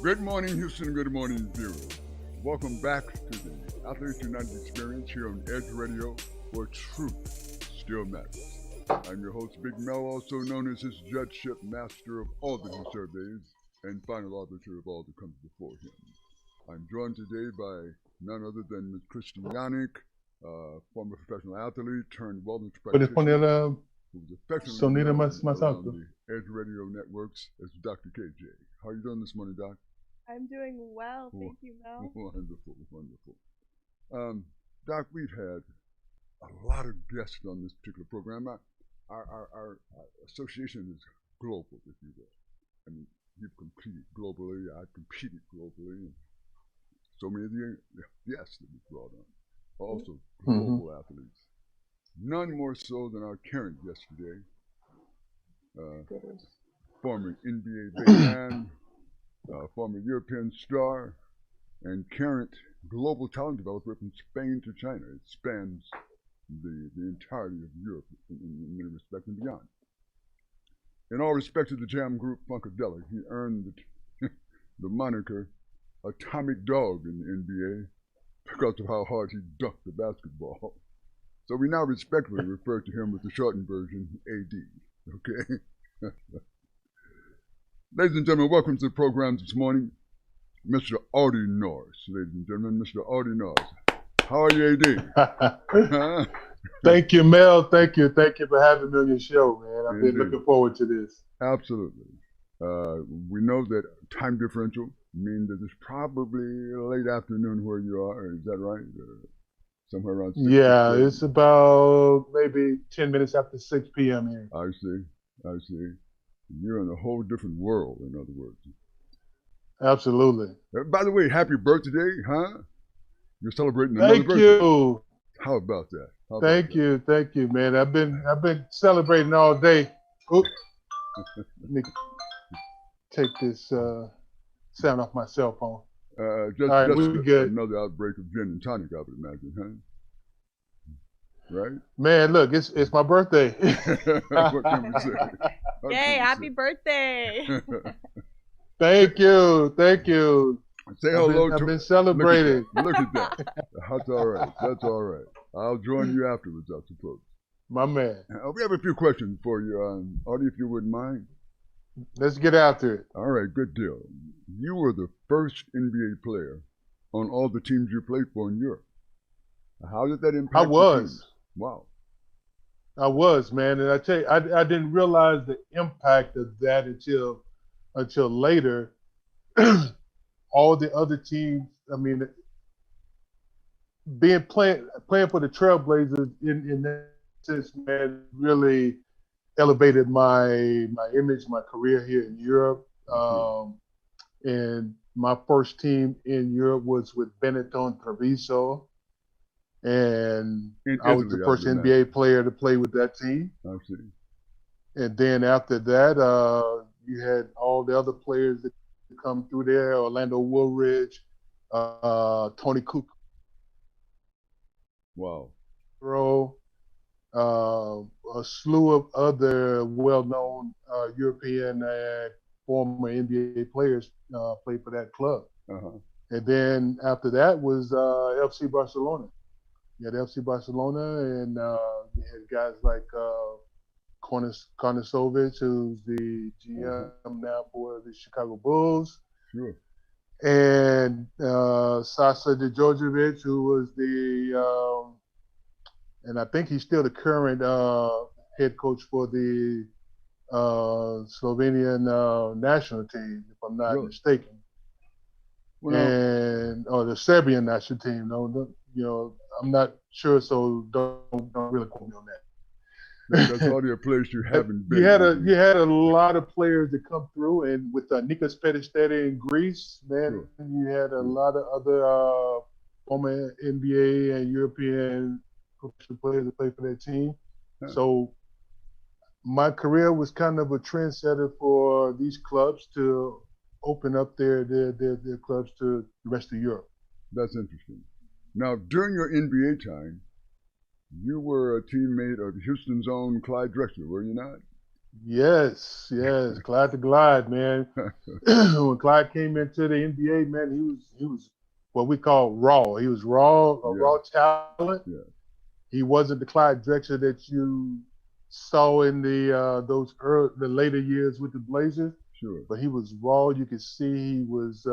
Good morning, Houston. Good morning, viewers. Welcome back to the Athletes United Experience here on Edge Radio, where truth still matters. I'm your host, Big Mel, also known as his judgeship master of all that he surveys and final arbiter of all that comes before him. I'm joined today by none other than Ms. Christy Yannick, former professional athlete turned wellness Puedes poner practitioner, who's affectionately sonido known más around alto. the Edge Radio networks as Dr. KJ. How are you doing this morning, Doc? I'm doing well, thank you, Mel. Wonderful, wonderful. Doc, we've had a lot of guests on this particular program. Our association is global, if you will. I mean, you've competed globally, I've competed globally, and so many of the guests that we brought on, also global athletes. None more so than our current guest today, former NBA big man, former European star, and current global talent developer from Spain to China. It spans the entirety of Europe in many respects and beyond. In all respects to the jam group Funkadelic, he earned the moniker Atomic Dog in the NBA because of how hard he dunked the basketball. So we now respectfully refer to him with the shortened version, AD. Okay? Ladies and gentlemen, welcome to the program this morning, Mr. Audie Norris. Ladies and gentlemen, Mr. Audie Norris. How are you, AD? Thank you, Mel. Thank you for having me on your show, man. I've been looking forward to this. Absolutely. We know that time differential means that it's probably late afternoon where you are. Is that right? Somewhere around 6 Yeah, it's about maybe 10 minutes after 6 p.m. here. I see. You're in a whole different world, in other words. Absolutely. By the way, happy birthday, huh? You're celebrating another birthday. Thank you. How about that? Thank you, man. I've been celebrating all day. Oops. Let me take this sound off my cell phone. Just we're good. Another outbreak of gin and tonic, I would imagine, huh? Right? Man, look, it's my birthday. What can we say? Yay, happy birthday. Thank you. Say hello to I've been celebrating. Look at that. That's all right. I'll join you afterwards, I suppose. My man. We have a few questions for you, Audie, if you wouldn't mind. Let's get after it. All right, good deal. You were the first NBA player on all the teams you played for in Europe. How did that impact? I was. Wow. I was, man, and I tell you, I didn't realize the impact of that until later. All the other teams, I mean, playing for the Trailblazers in that sense, man, really elevated my image, my career here in Europe. And my first team in Europe was with Bennett on Treviso. And I was the first NBA player to play with that team. I see. And then after that, you had all the other players that come through there: Orlando Woolridge, Tony Cook. Wow. A slew of other well-known European and former NBA players played for that club. And then after that was FC Barcelona. You had FC Barcelona, and you had guys like Kornisovic, who's the GM now for the Chicago Bulls. Sure. And Sasa Djordjevic, who was and I think he's still the current head coach for the Slovenian national team, if I'm not mistaken. Well, and the Serbian national team. No, I'm not sure, so don't really quote me on that. That's all your players you haven't been. You had a lot of players that come through, and with Nikos Petisteri in Greece, man, you had a lot of other former NBA and European professional players that played for that team. Yeah. So my career was kind of a trendsetter for these clubs to open up their clubs to the rest of Europe. That's interesting. Now, during your NBA time, you were a teammate of Houston's own Clyde Drexler, were you not? Yes, yes, Clyde the Glide, man. When Clyde came into the NBA, man, he was what we call raw. He was raw, a Yeah, raw talent. yeah, He wasn't the Clyde Drexler that you saw in the later years with the Blazers, sure. but he was raw. You could see he was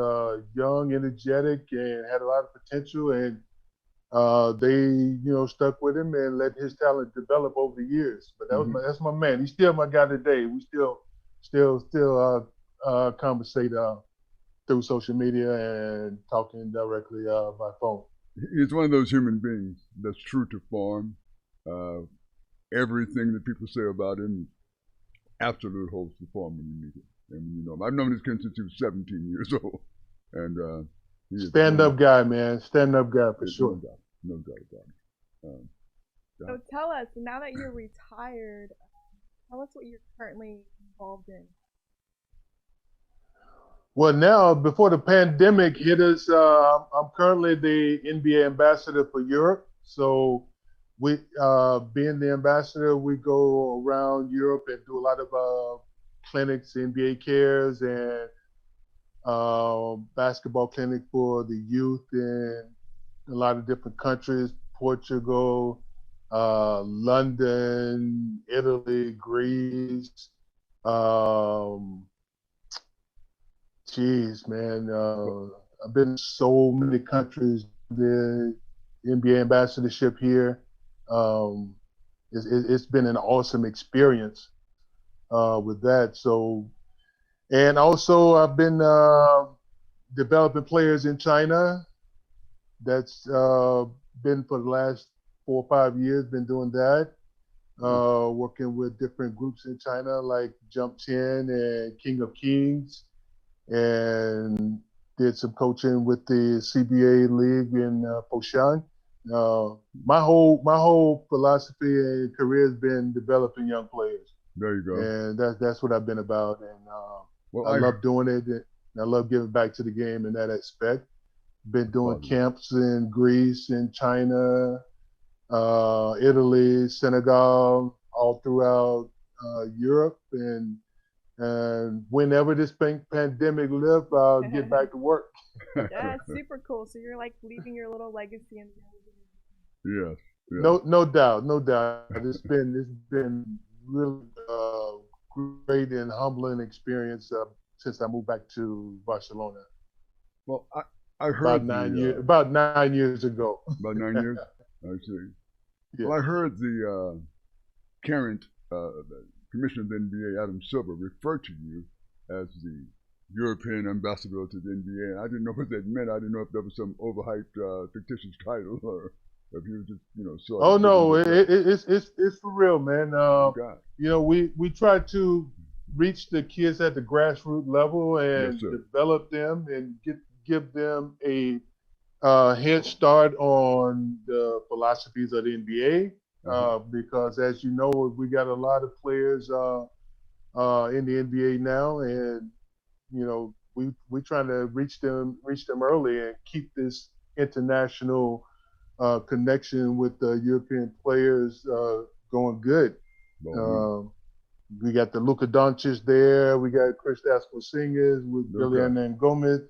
young, energetic, and had a lot of potential. And they stuck with him and let his talent develop over the years. But Hmm. that's my man. He's still my guy today. We still conversate through social media and talking directly by phone. He's one of those human beings that's true to form. Uh, Everything that people say about him absolute holds to form when you meet him and when you know him. I've known this kid since he was 17 years old, and he is Stand one. up guy, man. Stand up guy for No sure. doubt, no doubt about it. So tell us, now that you're retired, tell us what you're currently involved in. Well, now before the pandemic hit us, I'm currently the NBA ambassador for Europe. So being the ambassador, we go around Europe and do a lot of clinics, NBA cares, and basketball clinic for the youth in a lot of different countries: Portugal, London, Italy, Greece. Um, Jeez, man, I've been in so many countries. The NBA ambassadorship here, um, it's been an awesome experience with that. So, and also I've been developing players in China. That's been for the last 4 or 5 years. Been doing that. Working with different groups in China like Jump 10 and King of Kings, and did some coaching with the CBA league in Foshan. My whole philosophy and career has been developing young players, There you go. and that's what I've been about. And Well, I love doing it, and I love giving back to the game in that aspect. Been doing positive. camps in Greece, in China, Italy, Senegal, all throughout Europe, and whenever this pandemic lifts, I'll get back to work. Yeah, it's super cool. So you're like leaving your little legacy in the Yes, yes. No doubt, no doubt. It's been really great and humbling experience since I moved back to Barcelona Well, I heard about 9 years ago. about 9 years. I see. Yeah. Well, I heard the current commissioner of the NBA, Adam Silver, refer to you as the European ambassador to the NBA, and I didn't know what that meant. I didn't know if that was some overhyped, fictitious title, or if you just, sort Oh of no, thinking that. it's for real, man. God, We try to reach the kids at the grassroots level yes, and sir. develop them and give them a head start on the philosophies of the NBA. Because as you know, we got a lot of players in the NBA now, and we trying to reach them early and keep this international connection with the European players going good. Well, Um, we got the Luka Doncic there. We got Chris Porzingis with no Billy doubt. and Gomez.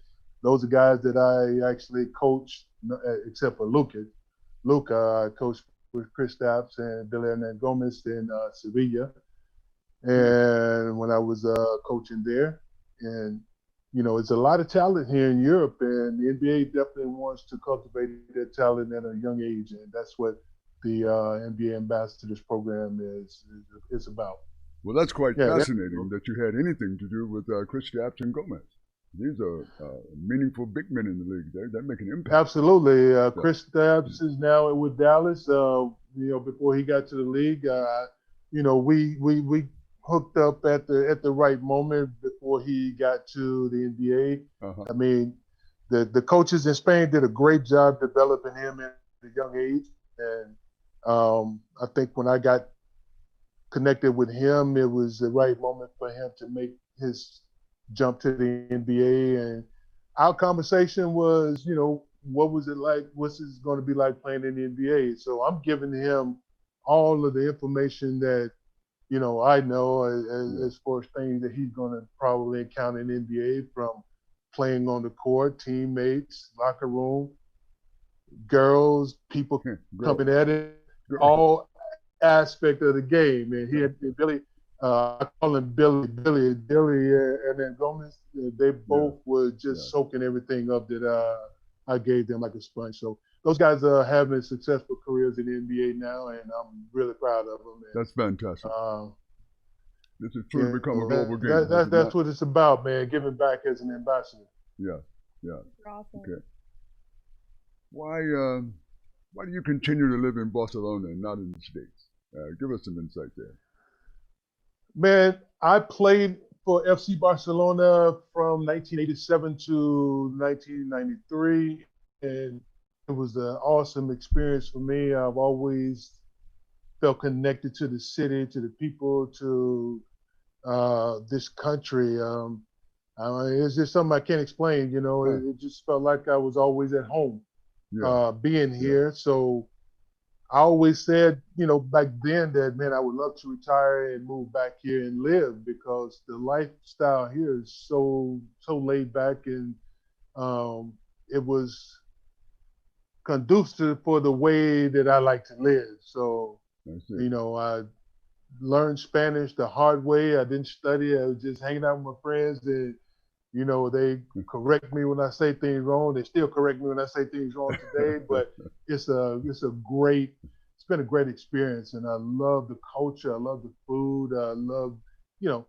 Those are guys that I actually coached, except for Luka. I coached with Chris Stapps and Billy and Gomez in Sevilla, and when I was coaching there, and it's a lot of talent here in Europe, and the NBA definitely wants to cultivate that talent at a young age, and that's what the NBA Ambassadors Program is about. Well, that's quite Yeah, fascinating that you had anything to do with Chris Stapps and Gomez. These are meaningful big men in the league. They make an impact. absolutely. So, Chris Stapps is now with Dallas. Before he got to the league, we hooked up at the right moment before he got to the NBA. uh-huh. I mean, the coaches in Spain did a great job developing him at a young age, and I think when I got connected with him, it was the right moment for him to make his jump to the NBA. And our conversation was, what was it like? What's it going to be like playing in the NBA? So I'm giving him all of the information that I know as far as things that he's going to probably encounter in the NBA, from playing on the court, teammates, locker room, girls, people coming at it, all aspect of the game. And he had Billy, I call him Billy, and then Gomez. They both were just soaking everything up that I gave them like a sponge. So those guys are having successful careers in the NBA now, and I'm really proud of them. And, that's fantastic. This has truly become a global game. That's what it's about, man. Giving back as an ambassador. Yeah, yeah. Awesome. Okay. Why do you continue to live in Barcelona and not in the States? Give us some insight there. Man, I played for FC Barcelona from 1987 to 1993, and it was an awesome experience for me. I've always felt connected to the city, to the people, to this country. It's just something I can't explain. It just felt like I was always at home being here. So I always said, back then that, man, I would love to retire and move back here and live, because the lifestyle here is so laid back, and it was conducive for the way that I like to live. So, I learned Spanish the hard way. I didn't study. I was just hanging out with my friends, and they correct me when I say things wrong. They still correct me when I say things wrong today. But it's been a great experience, and I love the culture. I love the food. I love,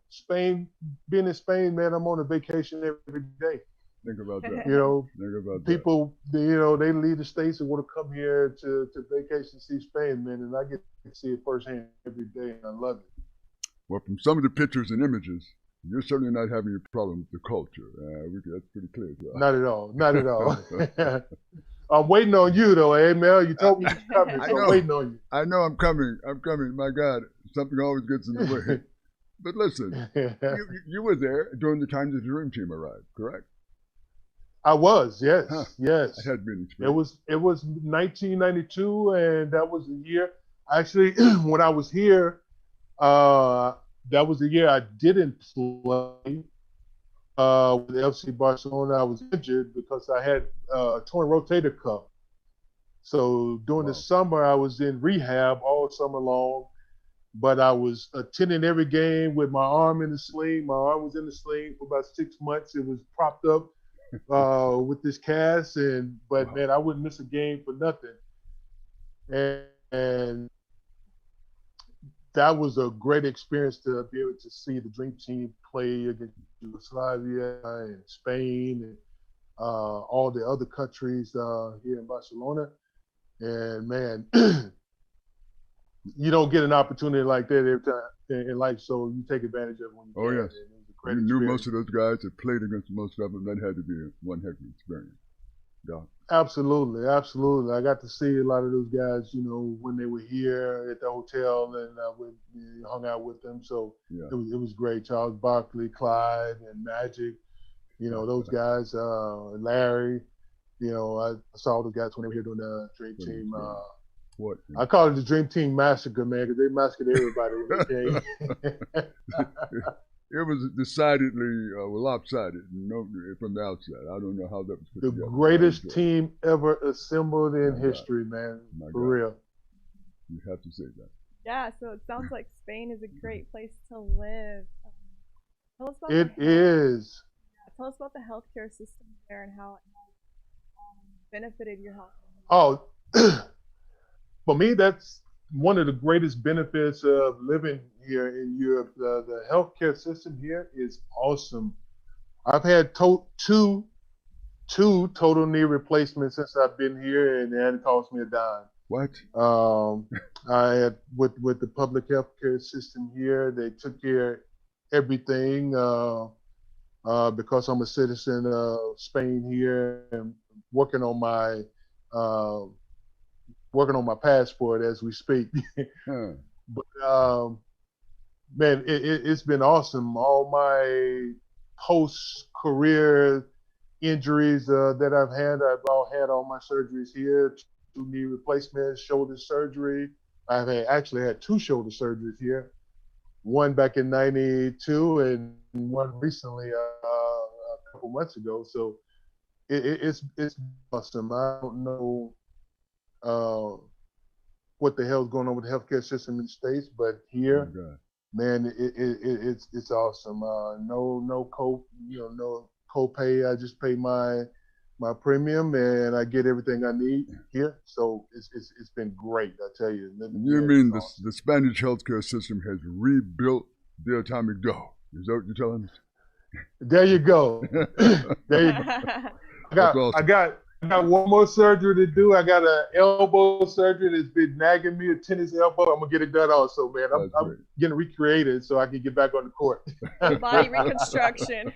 Spain. Being in Spain, man, I'm on a vacation every day. Think about that. Think about people, they leave the States and want to come here to vacation, see Spain, man, and I get to see it firsthand every day, and I love it. Well, from some of the pictures and images, you're certainly not having a problem with the culture. That's pretty clear. Not at all. Not at all. I'm waiting on you, though, Mel. You told me you're coming, so I'm waiting on you. I know I'm coming. My God, something always gets in the way. But listen, you were there during the time the Dream Team arrived, correct? I was, yes, yes. It had been experienced. It was 1992, and that was the year. Actually, when I was here, that was the year I didn't play with FC Barcelona. I was injured because I had a torn rotator cuff. So during the summer, I was in rehab all summer long, but I was attending every game with my arm in the sling. My arm was in the sling for about 6 months. It was propped up with this cast, but man, I wouldn't miss a game for nothing. And that was a great experience to be able to see the Dream Team play against Yugoslavia and Spain and all the other countries here in Barcelona. And man, you don't get an opportunity like that every time in life, so you take advantage of it when you can. Yes. You knew most of those guys that played against most of them. That had to be one heck of an experience. Yeah. Absolutely, absolutely. I got to see a lot of those guys, when they were here at the hotel, and I hung out with them. So it was great. Charles Barkley, Clyde, and Magic, those guys, Larry. I saw those guys when they were here doing the Dream Team. What? I call it the Dream Team Massacre, man, because they massacred everybody when they came. It was decidedly lopsided from the outside. I don't know how that was put together. The greatest team ever assembled in history, man. For real. You have to say that. Yeah, so it sounds like Spain is a great place to live. Tell us about it is. Tell us about the healthcare system there and how it benefited your health. Oh, for me, that's one of the greatest benefits of living here in Europe. The healthcare system here is awesome. I've had two total knee replacements since I've been here, and it hadn't cost me a dime. What? I had with the public healthcare system here, they took care of everything because I'm a citizen of Spain here and working on my passport as we speak. But man, it's been awesome. All my post-career injuries that I've all had all my surgeries here. 2 knee replacements, shoulder surgery. I've actually had 2 shoulder surgeries here. one back in '92 and one recently a couple months ago. So it's awesome. I don't know what the hell's going on with the healthcare system in the States, but here, man, it's awesome. No copay. I just pay my premium and I get everything I need here. So it's been great. I tell you. You mean the Spanish healthcare system has rebuilt the atomic dough? Is that what you're telling us? There you go. There you go. I got one more surgery to do. I got an elbow surgery that's been nagging me, a tennis elbow. I'm gonna get it done also, man. I'm getting recreated so I can get back on the court. Body reconstruction.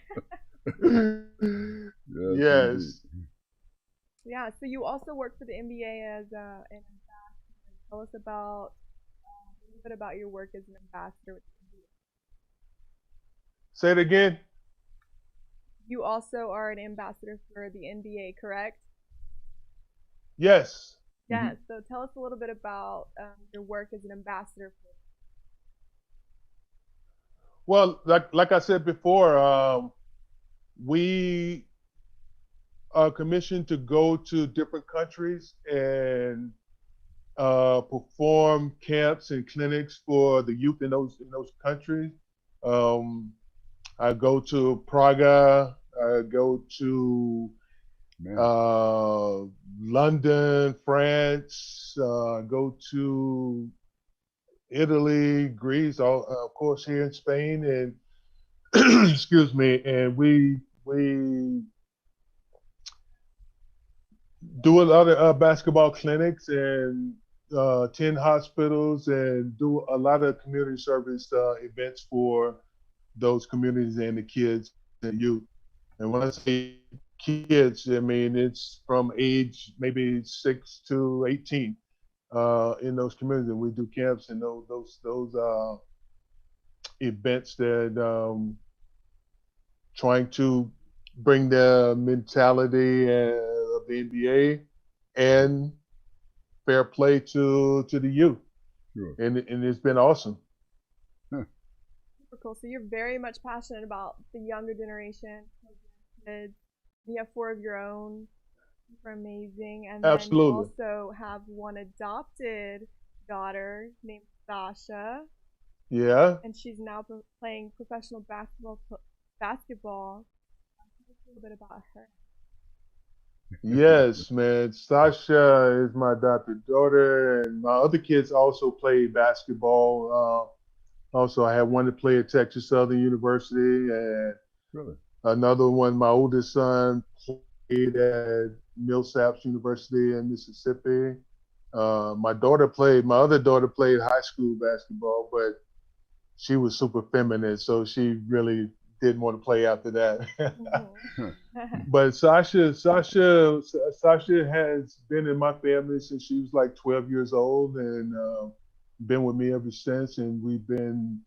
Yes. Yeah. So you also work for the NBA as an ambassador. Tell us about a little bit about your work as an ambassador with the NBA. Say it again. You also are an ambassador for the NBA, correct? Yes. Yeah. So tell us a little bit about your work as an ambassador. Well, like I said before, we are commissioned to go to different countries and perform camps and clinics for the youth in those countries. I go to Praga. I go to London, France. Go to Italy, Greece, of course here in Spain, and excuse me. And we do a lot of basketball clinics and 10 hospitals and do a lot of community service events for those communities and the kids and youth. And when I say kids, I mean it's from age maybe 6 to 18 in those communities. And we do camps and those events that trying to bring the mentality of the NBA and fair play to the youth. Sure. And it's been awesome. Super cool. So you're very much passionate about the younger generation, kids. You have 4 of your own. Super amazing. And then you also have one adopted daughter named Sasha. Yeah. And she's now playing professional basketball. Tell us a little bit about her. Yes, man. Sasha is my adopted daughter, and my other kids also play basketball. Also, I have one that played at Texas Southern University, and another one, my oldest son, played at Millsaps University in Mississippi. My other daughter played high school basketball, but she was super feminine, so she really didn't want to play after that. But Sasha has been in my family since she was like 12 years old and been with me ever since. And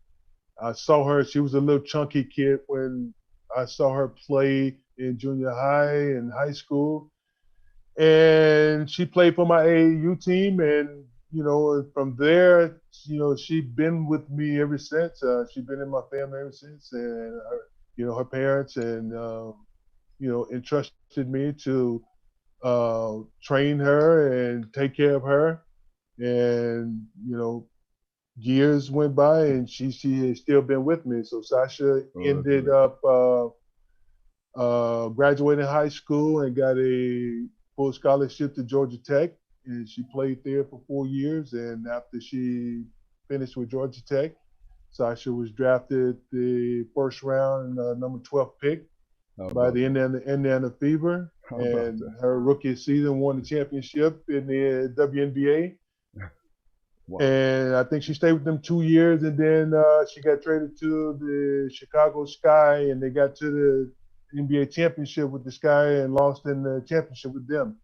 I saw her, she was a little chunky kid when I saw her play in junior high and high school. And she played for my AAU team. And, from there, she's been with me ever since. She's been in my family ever since. And, her parents and, entrusted me to train her and take care of her. And, years went by and she has still been with me. So Sasha ended up graduating high school and got a full scholarship to Georgia Tech. And she played there for 4 years. And after she finished with Georgia Tech, Sasha was drafted the first round, number 12 pick by the Indiana Fever. And her rookie season won the championship in the WNBA. Wow. And I think she stayed with them 2 years, and then she got traded to the Chicago Sky, and they got to the NBA championship with the Sky and lost in the championship with them.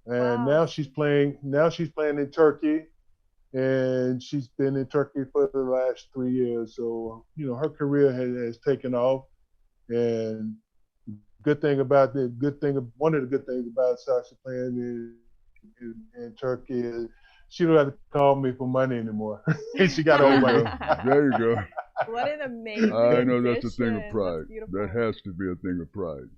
And now she's playing in Turkey, and she's been in Turkey for the last 3 years. So her career has taken off. And one of the good things about Sasha playing in Turkey is she don't have to call me for money anymore. She got her own money. There you go. What an amazing I know that's a thing of addition. pride. That's beautiful. That has to be a thing of pride.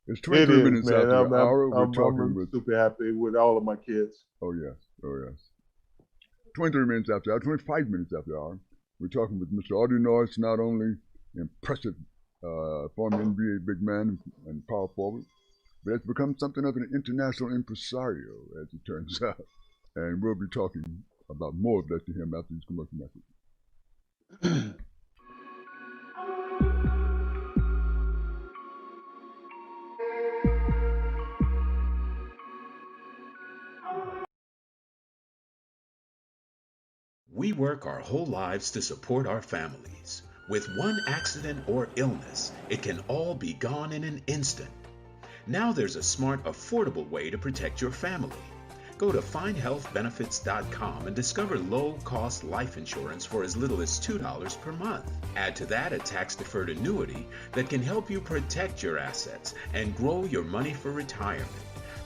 It's It 23 is, minutes man. after I'm, the hour. We're I'm talking with. super happy with all of my kids. Oh yes, oh yes. 23 minutes after the hour, 25 minutes after the hour. We're talking with Mr. Audie Norris, not only impressive former NBA big man and power forward, but has become something of an international impresario, as it turns out. And we'll be talking about more of that to him after these commercial messages. We work our whole lives to support our families. With one accident or illness, it can all be gone in an instant. Now there's a smart, affordable way to protect your family. Go to findhealthbenefits.com and discover low-cost life insurance for as little as $2 per month. Add to that a tax-deferred annuity that can help you protect your assets and grow your money for retirement.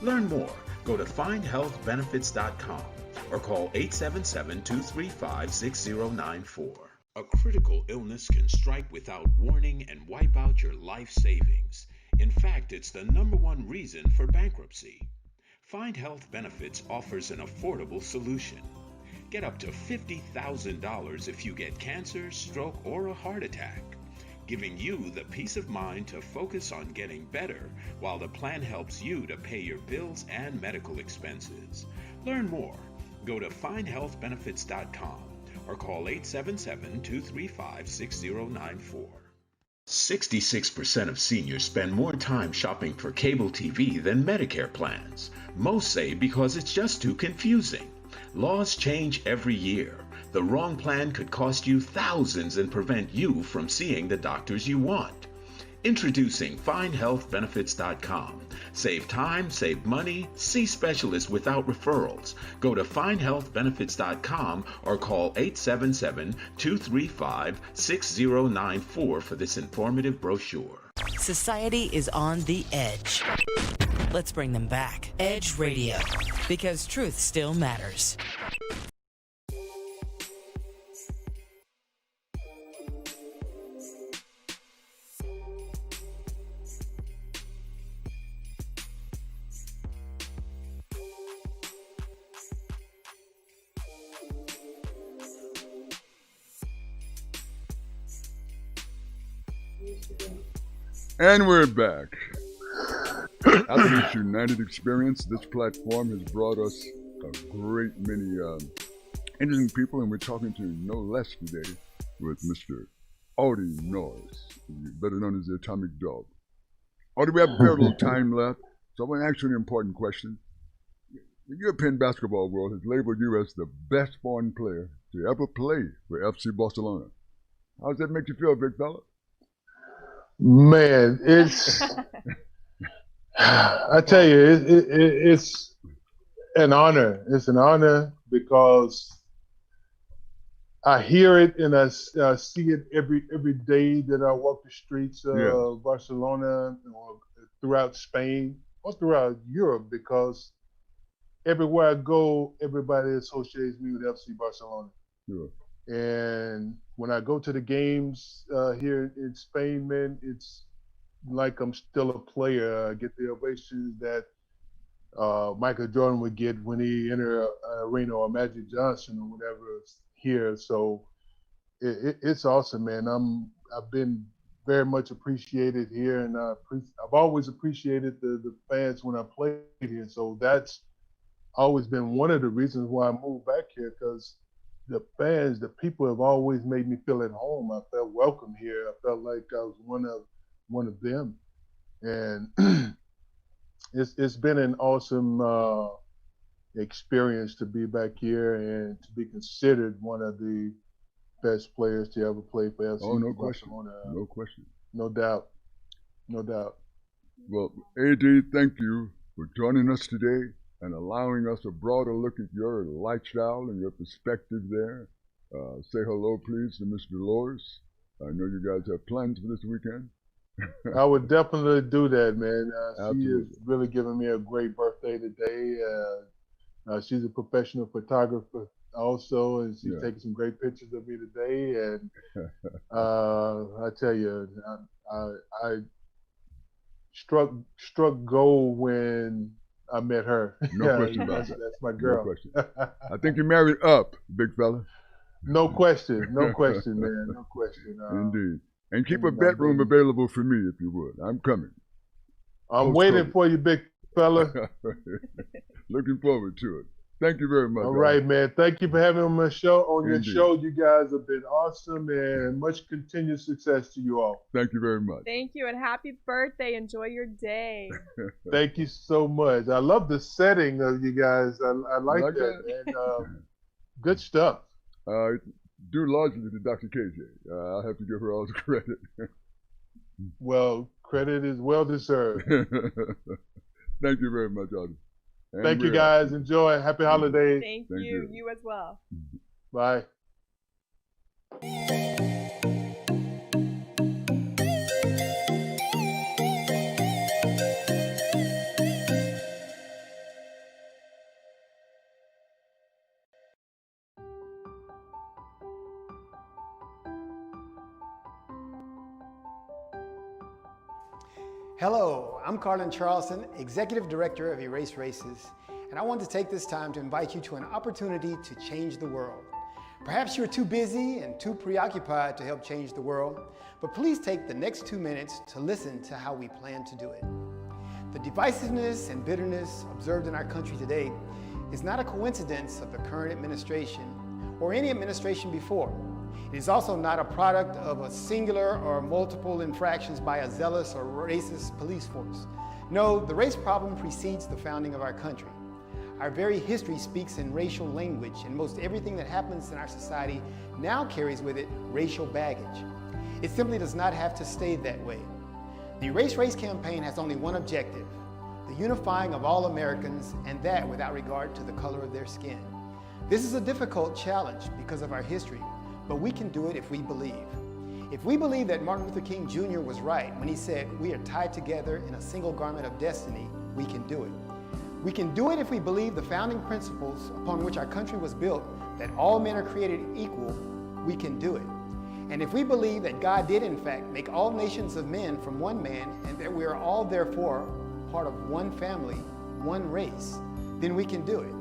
Learn more. Go to findhealthbenefits.com or call 877-235-6094. A critical illness can strike without warning and wipe out your life savings. In fact, it's the #1 reason for bankruptcy. Find Health Benefits offers an affordable solution. Get up to $50,000 if you get cancer, stroke, or a heart attack, giving you the peace of mind to focus on getting better while the plan helps you to pay your bills and medical expenses. Learn more. Go to findhealthbenefits.com or call 877-235-6094. 66% of seniors spend more time shopping for cable TV than Medicare plans. Most say because it's just too confusing. Laws change every year. The wrong plan could cost you thousands and prevent you from seeing the doctors you want. Introducing FindHealthBenefits.com. Save time, save money, see specialists without referrals. Go to FindHealthBenefits.com or call 877-235-6094 for this informative brochure. Society is on the edge. Let's bring them back. Edge Radio, because truth still matters. And we're back. After this united experience, this platform has brought us a great many interesting people, and we're talking to no less today with Mr. Audie Norris, better known as the Atomic Dog. Audie, we have very little time left, so I want to ask you an important question. The European basketball world has labeled you as the best foreign player to ever play for FC Barcelona. How does that make you feel, big fella? Man, it's I tell you, it's an honor. It's an honor because I hear it and I see it every day that I walk the streets of Barcelona or throughout Spain or throughout Europe, because everywhere I go, everybody associates me with FC Barcelona. Sure. And when I go to the games here in Spain, man, it's like I'm still a player. I get the ovations that Michael Jordan would get when he entered an arena, or Magic Johnson or whatever here. So it's awesome, man. I've been very much appreciated here, and I've always appreciated the fans when I played here. So that's always been one of the reasons why I moved back here, because the fans, the people have always made me feel at home. I felt welcome here. I felt like I was one of them, and it's been an awesome experience to be back here and to be considered one of the best players to ever play for FC. Oh, no question. Barcelona. No question. No doubt. No doubt. Well, AD, thank you for joining us today and allowing us a broader look at your lifestyle and your perspective there. Say hello, please, to Mr. Norris. I know you guys have plans for this weekend. I would definitely do that, man. She Absolutely. is really giving me a great birthday today. She's a professional photographer also, and she's Yeah. taking some great pictures of me today. And I tell you, I struck gold when I met her. No question about that's, that. that's my No girl. question. I think you're married up, big fella. No question, no question, man, no question. Indeed. And keep a and, bedroom available for me if you would. I'm coming. I'm Post-COVID. waiting for you, big fella. Looking forward to it. Thank you very much. All right, man. Thank you for having me on my show. On Indeed. your show, you guys have been awesome, and much continued success to you all. Thank you very much. Thank you, and happy birthday. Enjoy your day. Thank you so much. I love the setting of you guys. I like that. And good stuff. Due largely to Dr. KJ. I have to give her all the credit. Well, credit is well deserved. Thank you very much, Audie. And Thank you, guys. Enjoy. Happy holidays. Thank Thank you. you. You as well. Bye. Hello, I'm Carlin Charleston, Executive Director of Erase Races, and I want to take this time to invite you to an opportunity to change the world. Perhaps you're too busy and too preoccupied to help change the world, but please take the next 2 minutes to listen to how we plan to do it. The divisiveness and bitterness observed in our country today is not a coincidence of the current administration or any administration before. It is also not a product of a singular or multiple infractions by a zealous or racist police force. No, the race problem precedes the founding of our country. Our very history speaks in racial language, and most everything that happens in our society now carries with it racial baggage. It simply does not have to stay that way. The Erase Race campaign has only one objective: the unifying of all Americans, and that without regard to the color of their skin. This is a difficult challenge because of our history, but we can do it if we believe. If we believe that Martin Luther King Jr. was right when he said, "We are tied together in a single garment of destiny," we can do it. We can do it if we believe the founding principles upon which our country was built, that all men are created equal, we can do it. And if we believe that God did in fact make all nations of men from one man, and that we are all therefore part of one family, one race, then we can do it.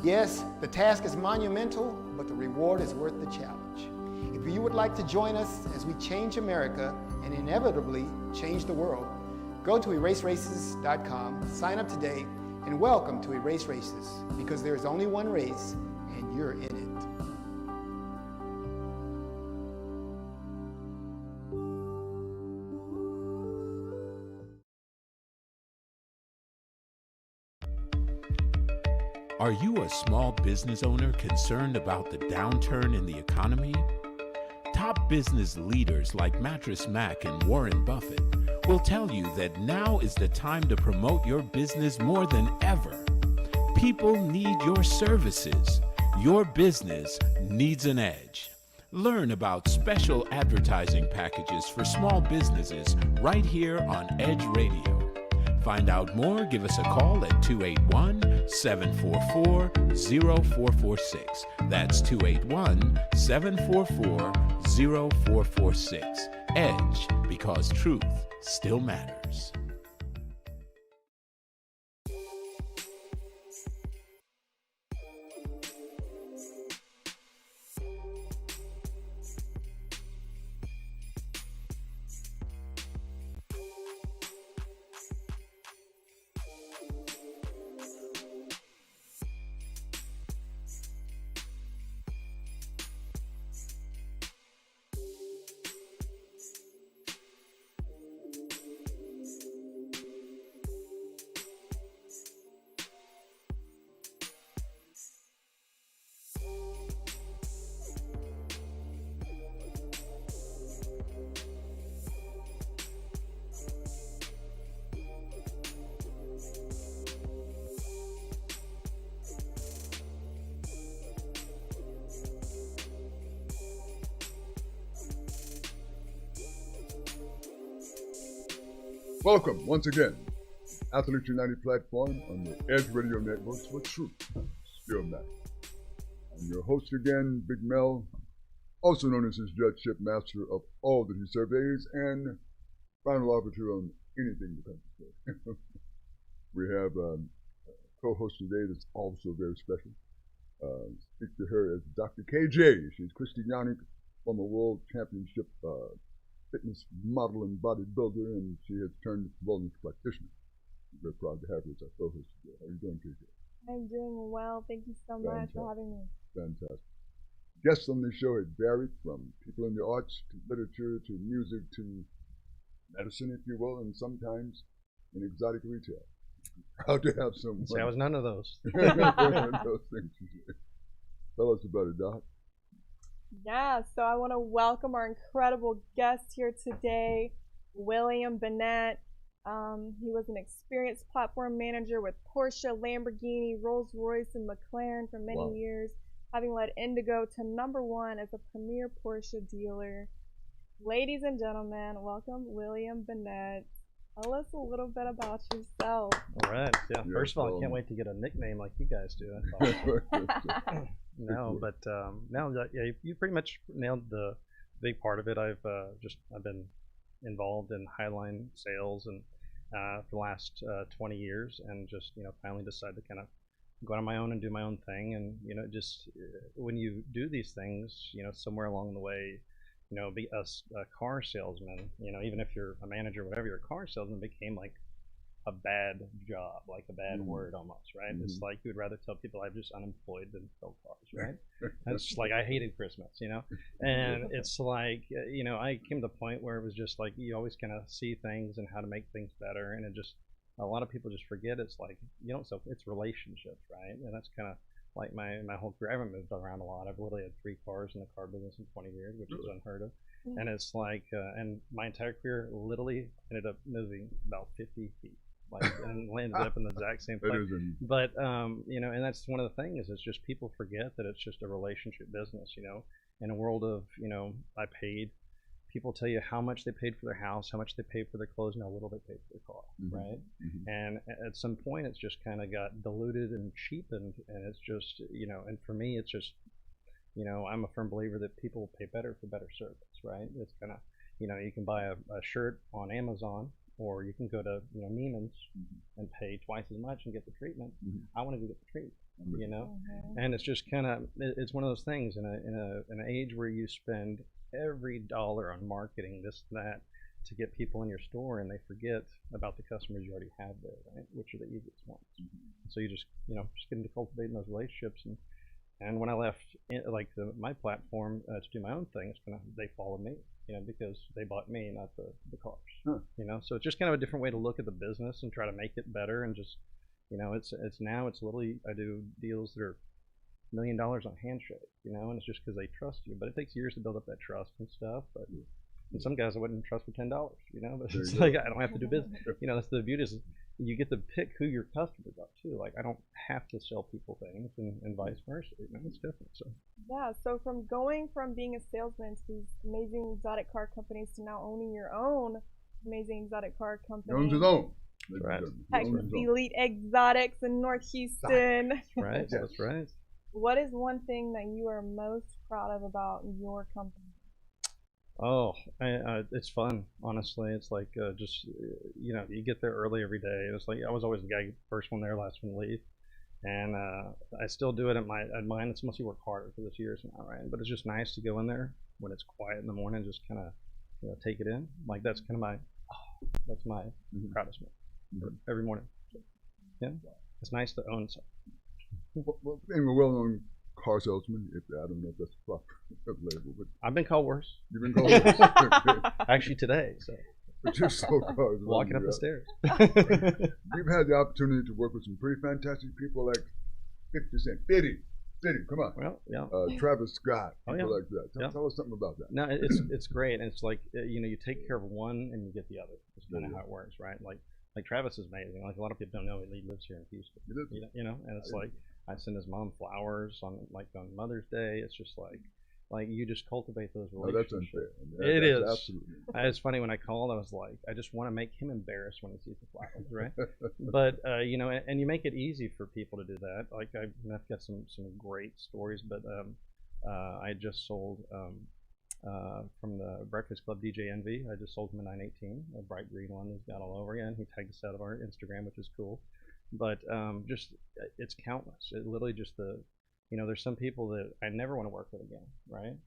Yes, the task is monumental, but the reward is worth the challenge. If you would like to join us as we change America and inevitably change the world, go to eraseraces.com, sign up today, and welcome to Erase Races, because there is only one race and you're in it. Are you a small business owner concerned about the downturn in the economy? Top business leaders like Mattress Mac and Warren Buffett will tell you that now is the time to promote your business more than ever. People need your services. Your business needs an edge. Learn about special advertising packages for small businesses right here on Edge Radio. Find out more, give us a call at 281-744-0446. That's 281-744-0446. Edge, because truth still matters. Welcome once again, Athletes United platform on the Edge Radio Networks for Truth still matter. I'm your host again, Big Mel, also known as his judgeship master of all that he surveys and final arbiter on anything that comes to play. We have a co-host today that's also very special. Speak to her as Dr. KJ. She's Christy Yannick, former world championship fitness model and bodybuilder, and she has turned wellness practitioner. I'm very proud to have her as our co-host today. How are you doing, KJ? I'm doing well. Thank you so much for having me. Fantastic. Guests on this show have varied from people in the arts to literature to music to medicine, if you will, and sometimes in exotic retail. Proud to have someone. See, I was none of those. Those things. Tell us about it, Doc. Yeah, so I want to welcome our incredible guest here today, William Bennett. He was an experienced platform manager with Porsche, Lamborghini, Rolls-Royce, and McLaren for many years, having led Indigo to #1 as a premier Porsche dealer. Ladies and gentlemen, welcome William Bennett. Tell us a little bit about yourself. All right. Yeah. First of all, I can't wait to get a nickname like you guys do. No, but yeah, you pretty much nailed the big part of it. I've been involved in highline sales and for the last 20 years, and just finally decided to kind of go on my own and do my own thing. And just when you do these things, somewhere along the way, be a car salesman, even if you're a manager, whatever, you're a car salesman became like a bad job, like a bad word almost, right? It's like you would rather tell people I'm just unemployed than sell cars, right? And it's just like I hated Christmas, and it's like, I came to the point where it was just like you always kind of see things and how to make things better, and it just, a lot of people just forget it's like, so it's relationships, right? And that's kind of like my whole career. I haven't moved around a lot. I've literally had 3 cars in the car business in 20 years, which is unheard of. And it's like, and my entire career literally ended up moving about 50 feet, like, and landed up in the exact same place. But, and that's one of the things, it's just people forget that it's just a relationship business, in a world of, I paid, people tell you how much they paid for their house, how much they paid for their clothes, and how little they paid for their car, right? And at some point, it's just kind of got diluted and cheapened, and it's just, and for me, it's just, I'm a firm believer that people pay better for better service, right? It's kind of, you can buy a shirt on Amazon, or you can go to, Neiman's and pay twice as much and get the treatment. I want to go get the treatment, and it's just kind of, it's one of those things in an age where you spend every dollar on marketing, this, that, to get people in your store, and they forget about the customers you already have there, right? Which are the easiest ones. So you just, just get into cultivating those relationships. And when I left, my platform to do my own thing, it's kind of, they followed me, because they bought me, not the cars. So it's just kind of a different way to look at the business and try to make it better, and just, it's now, it's literally, I do deals that are $1 million on handshake, and it's just because they trust you. But it takes years to build up that trust and stuff. But and some guys I wouldn't trust for $10, but it's like I don't have to do business. That's the beauty, is you get to pick who your customers are too. Like I don't have to sell people things, and vice versa. It's different. So yeah. So going from being a salesman to these amazing exotic car companies to now owning your own amazing exotic car company. Owns his own. Right. Elite Exotics in North Houston. That's right. That's right. What is one thing that you are most proud of about your company? Oh, it's fun, honestly. It's like just, you get there early every day. It's like I was always the guy, first one there, last one to leave. And I still do it at mine. It's mostly work harder for this years now, right? But it's just nice to go in there when it's quiet in the morning, just kind of take it in. Like that's kind of that's my proudest moment every morning. So, yeah, it's nice to own something. Well, being a well-known car salesman, I don't know if that's the proper label, but I've been called worse. You've been called worse. Actually today, so. But you're so cars. Walking up the stairs. We've had the opportunity to work with some pretty fantastic people like 50 Cent, 50, come on. Well, yeah. Travis Scott, people like that. Yeah. Tell us something about that. No, it's great, and it's like you take care of one and you get the other. It's kind of how it works, right? Like Travis is amazing. Like a lot of people don't know he lives here in Houston. And it's like I send his mom flowers on Mother's Day. It's just like Like, you just cultivate those No, that's relationships. unfair. It That's is. absolutely. It's funny, when I called, I was like, I just want to make him embarrassed when he sees the flowers, right? But you know, and you make it easy for people to do that. Like, I've got some great stories, but I just sold from the Breakfast Club DJ Envy. I just sold him a 918, a bright green one. He's got all over again. He tagged us out of our Instagram, which is cool. But just it's countless. It literally just you know, there's some people that I never want to work with again, right?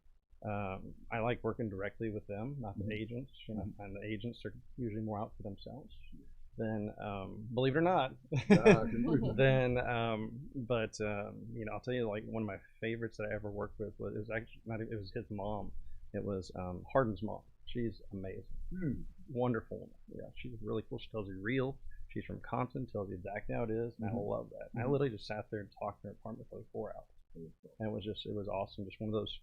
I like working directly with them, not the agents. You know, and the agents are usually more out for themselves. Then, believe it or not, then, but you know, I'll tell you, like, one of my favorites that I ever worked with was, it was actually not, it was his mom. It was Hardin's mom. She's amazing, wonderful woman. Yeah, she's really cool. She tells you real. She's from Compton, tells you exactly how it is, and I love that. And I literally just sat there and talked in her apartment for like 4 hours, and it was awesome. Just one of those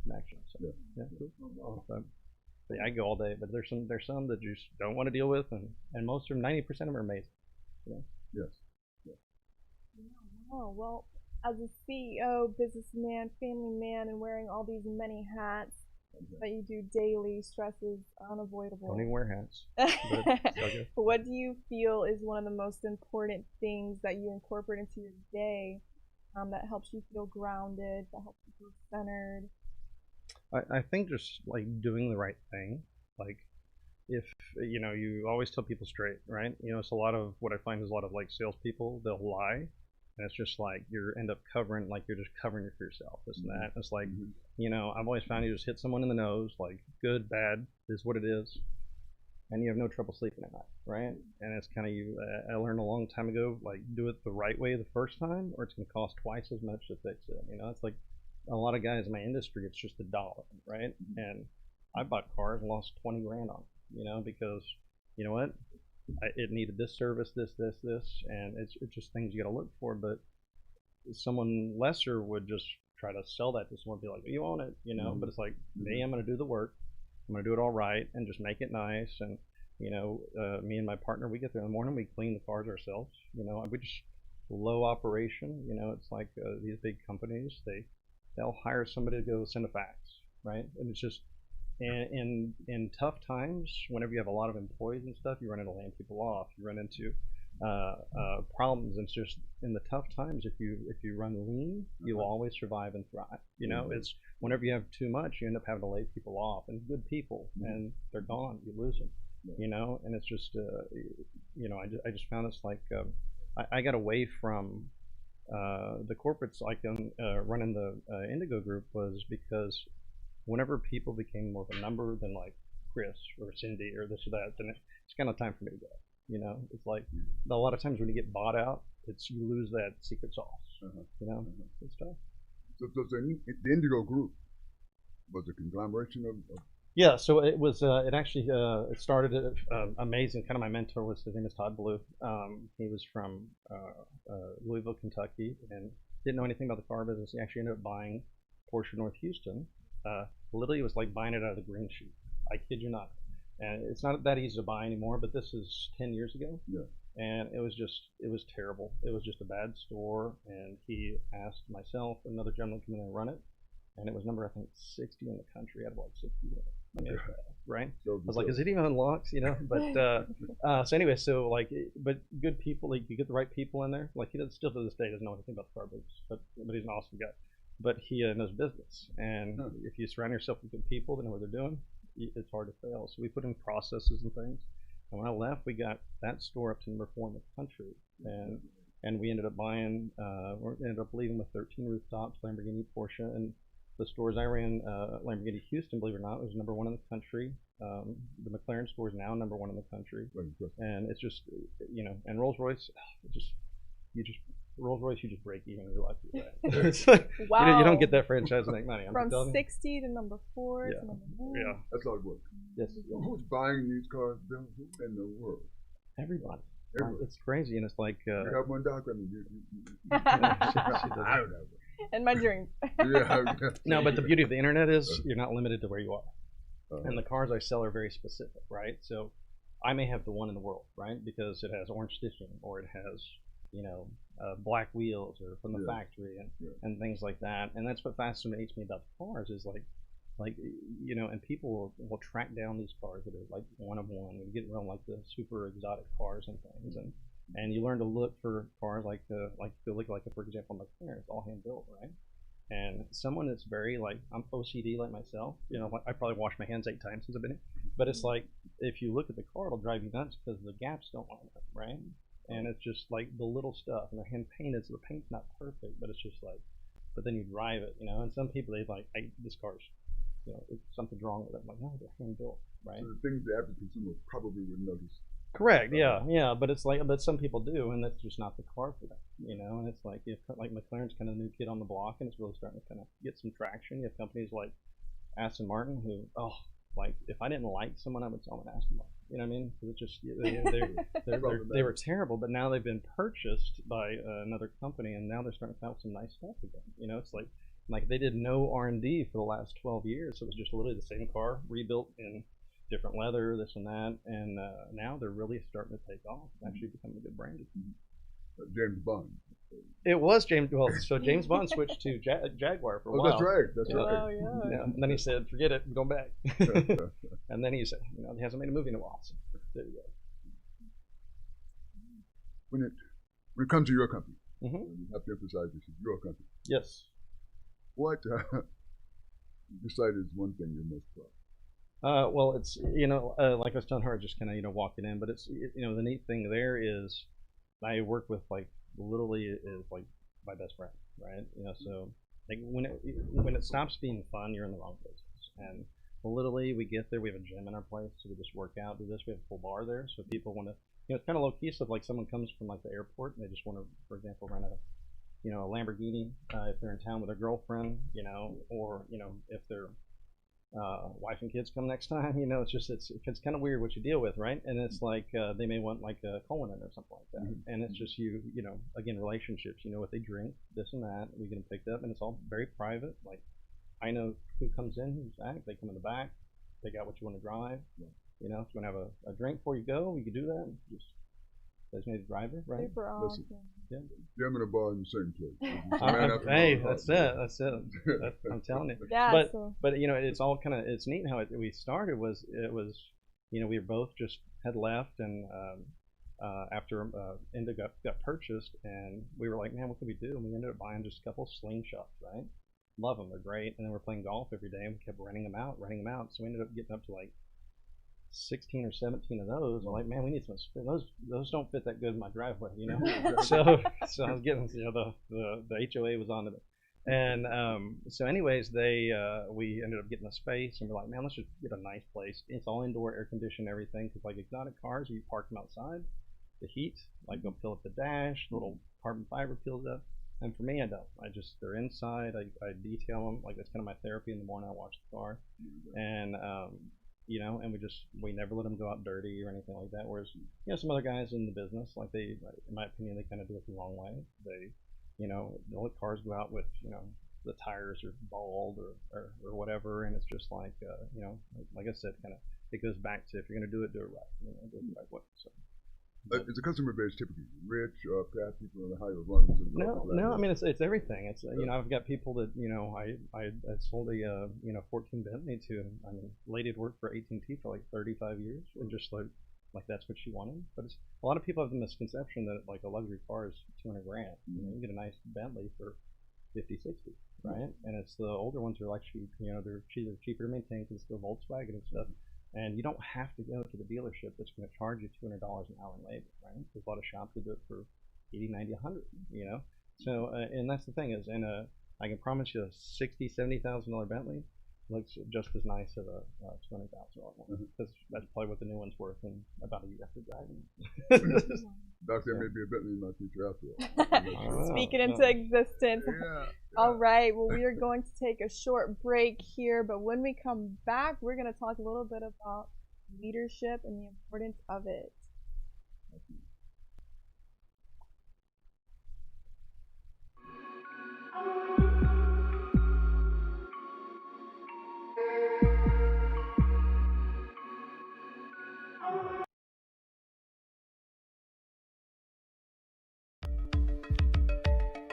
connections. So, yeah, cool. But yeah, I go all day, but there's some that you just don't want to deal with, and most of them, 90% of them are amazing. You know? Yes. Oh, well, as a CEO, businessman, family man, and wearing all these many hats that you do daily, stress is unavoidable. Don't even wear hats. But okay. What do you feel is one of the most important things that you incorporate into your day that helps you feel grounded, that helps you feel centered? I think just like doing the right thing. Like, if you know, you always tell people straight, right? You know, it's a lot of what I find is a lot of like salespeople, they'll lie, and it's just like you end up covering, like you're just covering it for yourself, this and that. It's like, you know, I've always found you just hit someone in the nose, like good, bad is what it is, and you have no trouble sleeping at night, right? And it's kind of I learned a long time ago, like, do it the right way the first time, or it's going to cost twice as much to fix it. You know, it's like a lot of guys in my industry, it's just $1, right? And I bought cars and lost 20 grand on it, you know, because you know what? It needed this service, this, and it's just things you got to look for. But someone lesser would just try to sell that to someone, be like, you own it, you know. But it's like, me, I'm going to do the work, I'm going to do it all right, and just make it nice. And you know, me and my partner, we get there in the morning, we clean the cars ourselves. You know, we just low operation. You know, it's like these big companies, they'll hire somebody to go send a fax, right? And it's just, and in tough times, whenever you have a lot of employees and stuff, you run into laying people off, you run into problems. And it's just in the tough times, if you run lean, you'll always survive and thrive. You know, it's whenever you have too much, you end up having to lay people off, and good people, and they're gone, you lose them. You know, and it's just, you know, I just found it's like, I got away from the corporates, like running the Indigo group, was because whenever people became more of a number than like Chris or Cindy or this or that, then it's kind of time for me to go. You know, it's like a lot of times when you get bought out, you lose that secret sauce. You know, it's tough. So the Indigo group was a conglomeration of yeah, so it was. It actually it started amazing. Kind of my mentor was, his name is Todd Blue. He was from Louisville, Kentucky, and didn't know anything about the car business. He actually ended up buying Porsche North Houston. Literally, it was like buying it out of the green sheet. I kid you not. And it's not that easy to buy anymore. But this is 10 years ago. Yeah. And it was terrible. It was just a bad store. And he asked myself, another gentleman, to come in and run it. And it was number, I think, 60 in the country out of like 60. I mean, right? I was like, is it even unlocked? You know, but so anyway, so like, but good people, like you get the right people in there. Like he does, still to this day doesn't know anything about the car business, but he's an awesome guy. But he knows business, and if you surround yourself with good people that know what they're doing, it's hard to fail. So we put in processes and things. And when I left, we got that store up to number 4 in the country, and we ended up buying, ended up leaving with 13 rooftops, Lamborghini, Porsche, and the stores I ran, Lamborghini Houston, believe it or not, was number 1 in the country. The McLaren store is now number 1 in the country. And it's just, you know, and Rolls Royce, Rolls Royce, you just break even in your life. It's like, wow. You don't get that franchise to make money. From 60 to number 4 to number 1. Yeah, that's how it works. Yes. Who's buying these cars in the world? Everybody. It's crazy, and it's like. You have one doc, I mean, I don't know. And my dreams. No, but the beauty of the internet is you're not limited to where you are. And the cars I sell are very specific, right? So I may have the one in the world, right? Because it has orange stitching, or it has black wheels or from the Yeah. factory Yeah. and things like that. And that's what fascinates me about the cars is like and people will track down these cars that are like one of one. You get around like the super exotic cars and things, and you learn to look for cars like for example McLaren. It's all hand built, right? And someone that's very like I'm OCD like myself, I probably washed my hands 8 times since I've been here. But it's like if you look at the car, it'll drive you nuts because the gaps don't line up, right? And it's just like the little stuff, and they're hand painted, so the paint's not perfect, but it's just like, but then you drive it, and some people they like, this car's, something's wrong with it. I'm like, no, they're hand built, right? So the things the average consumer probably would notice. Correct. Yeah. But it's like, but some people do, and that's just not the car for them, And it's like, like McLaren's kind of the new kid on the block, and it's really starting to kind of get some traction. You have companies like Aston Martin who, like if I didn't like someone, I would sell them an Aston Martin. You know what I mean? Because it's just they were terrible, but now they've been purchased by another company, and now they're starting to have some nice stuff again. It's like they did no R&D for the last 12 years. So it was just literally the same car rebuilt in different leather, this and that, and now they're really starting to take off. It's actually becoming a good brand. James Bond. It was James. Well, so James Bond switched to Jaguar for a while. That's right. That's right. Oh, yeah. And then he said, "Forget it, I'm going back." And then he said, he hasn't made a movie in a while. So there you go. When it comes to your company, Mm-hmm. you have to emphasize this is your company. Yes. What you cited is one thing you're most proud of? Well, it's like I was telling her, just kind of walking in, but it's the neat thing there is I work with like literally is like my best friend, right? So like when it stops being fun, you're in the wrong business. And literally we get there, we have a gym in our place, so we just work out, do this. We have a full bar there, so people want to, it's kind of low key stuff. Like someone comes from like the airport and they just want to, for example, rent a Lamborghini if they're in town with their girlfriend, or if their wife and kids come next time, it's kind of weird what you deal with, right? And it's like they may want like a Cullinan or something like that, and it's just again relationships, what they drink, this and that, we get them picked up, and it's all very private. Like I know who comes in, who's back, they come in the back, pick out what you want to drive. If you want to have a drink before you go, you can do that. Just designated driver, right? Super awesome. Yeah. Gym and a bar in the same place. Hey, that's it. I'm telling you. Yeah. But it's all kind of, it's neat how we started was we were both just had left, and after Indigo got purchased, and we were like, man, what can we do? And we ended up buying just a couple of slingshots, right? Love them, they're great. And then we're playing golf every day, and we kept renting them out. So we ended up getting up to like 16 or 17 of those. I'm like, man, we need some. Those don't fit that good in my driveway, So I was getting, the HOA was onto it, and so anyways, we ended up getting a space, and we're like, man, let's just get a nice place. It's all indoor, air conditioned, everything. Because like exotic cars, you park them outside, the heat like they'll peel up the dash, the little carbon fiber peels up. And for me, I don't. They're inside. I detail them. Like that's kind of my therapy in the morning. I wash the car, and and we never let them go out dirty or anything like that. Whereas, some other guys in the business, like in my opinion, they kind of do it the wrong way. They, they'll let cars go out with, the tires are bald or whatever, and it's just like, like I said, kind of, it goes back to if you're going to do it right, do it the right way. So. Is the customer base typically rich or perhaps people in the higher rungs? No. I mean, it's everything. It's I've got people that I sold a 14 Bentley to a lady who'd worked for AT&T for like 35 years, and just like that's what she wanted. But a lot of people have the misconception that like a luxury car is $200 grand. You get a nice Bentley for 50, 60, right? And it's the older ones are like cheap. They're cheaper to maintain because it's the Volkswagen and stuff. And you don't have to go to the dealership that's going to charge you $200 an hour in labor, right? There's a lot of shops that do it for 80, 90, 100, So, and that's the thing is, I can promise you a $60,000, $70,000 Bentley looks just as nice as a $200,000 one, because that's probably what the new one's worth in about a year after driving. Doctor, may be a Bentley in my future after all. Speak it into existence. Yeah. All right. Well, we are going to take a short break here, but when we come back, we're going to talk a little bit about leadership and the importance of it.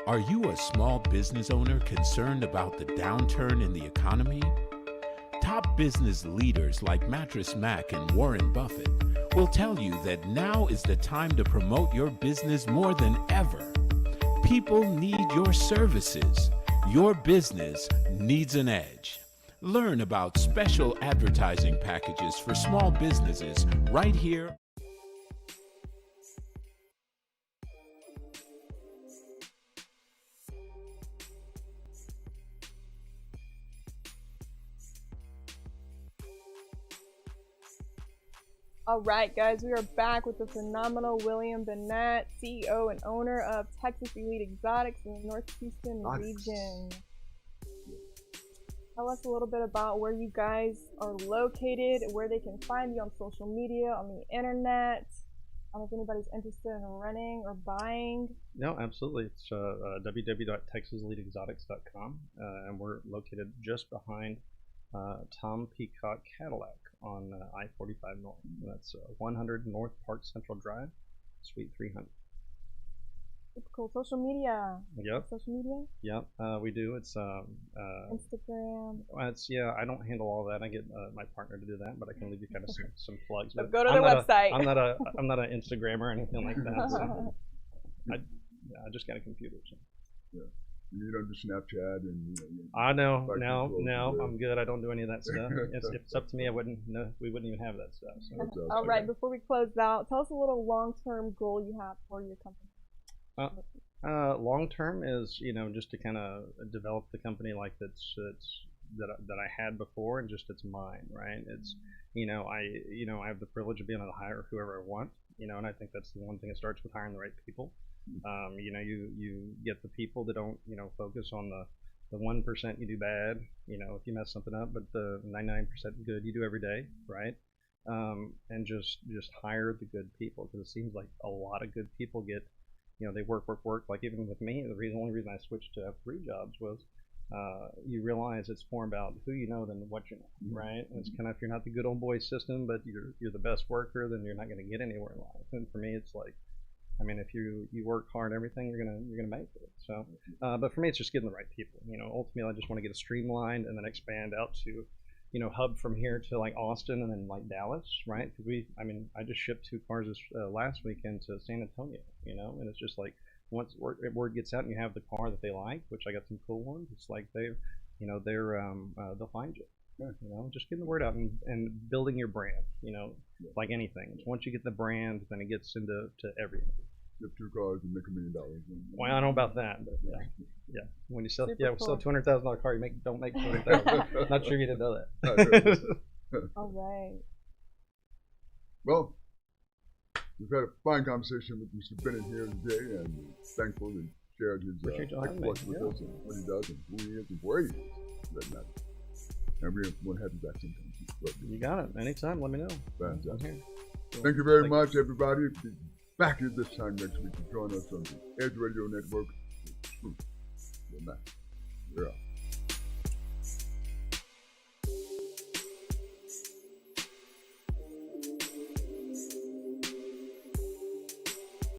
Are you a small business owner concerned about the downturn in the economy? Top business leaders like Mattress Mac and Warren Buffett will tell you that now is the time to promote your business more than ever. People need your services. Your business needs an edge. Learn about special advertising packages for small businesses right here. All right, guys, we are back with the phenomenal William Bennett, CEO and owner of Texas Elite Exotics in the North Houston region. Tell us a little bit about where you guys are located, where they can find you on social media, on the internet. I don't know if anybody's interested in renting or buying. No, absolutely. It's www.texaseliteexotics.com, and we're located just behind Tom Peacock Cadillac on I-45 North. That's 100 North Park Central Drive, Suite 300. Super cool. Social media. Yep. Social media? Yep, we do. It's Instagram. yeah, I don't handle all that. I get my partner to do that, but I can leave you kind of some plugs. So go to their website. I'm not an Instagrammer or anything like that. So I just got a computer. So. Yeah. You don't do Snapchat and I know. No, I'm good. I don't do any of that stuff. If it's up to me, we wouldn't even have that stuff. So. All right, before we close out, tell us a little long-term goal you have for your company. Long-term is just to kind of develop the company like that I had before, and just it's mine, right? It's I have the privilege of being able to hire whoever I want, and I think that's the one thing. It starts with hiring the right people. You get the people that don't focus on the 1% you do bad, if you mess something up, but the 99% good you do every day, right? And just hire the good people, because it seems like a lot of good people get they work. Like even with me, the only reason I switched to have 3 jobs was you realize it's more about who you know than what you know, right? And it's kind of, if you're not the good old boy system, but you're the best worker, then you're not going to get anywhere in life. And for me, it's like, if you work hard, everything, you're gonna make it. So, but for me, it's just getting the right people. Ultimately, I just want to get it streamlined and then expand out to, hub from here to like Austin and then like Dallas, right? Because I just shipped 2 cars last weekend to San Antonio, and it's just like once word gets out and you have the car that they like, which I got some cool ones. It's like they'll find you. Yeah. Just getting the word out and building your brand. Like anything. Once you get the brand, then it gets into everything. Ship 2 cars and make $1 million. Well, I don't know about that, but yeah. When you sell, cool. sell $200,000 car, don't make $200,000. Not sure you didn't know that. All right. Well, we've had a fine conversation with Mr. Bennett here today, and thankful that he shared his exploits with us and what he does and who he is and where he is, for that matter. And we want to have you back sometime. You got it. Anytime, let me know. Fantastic. Thank you very much, everybody. Be back at this time next week to join us on the Edge Radio Network. Truth will matter. We're out.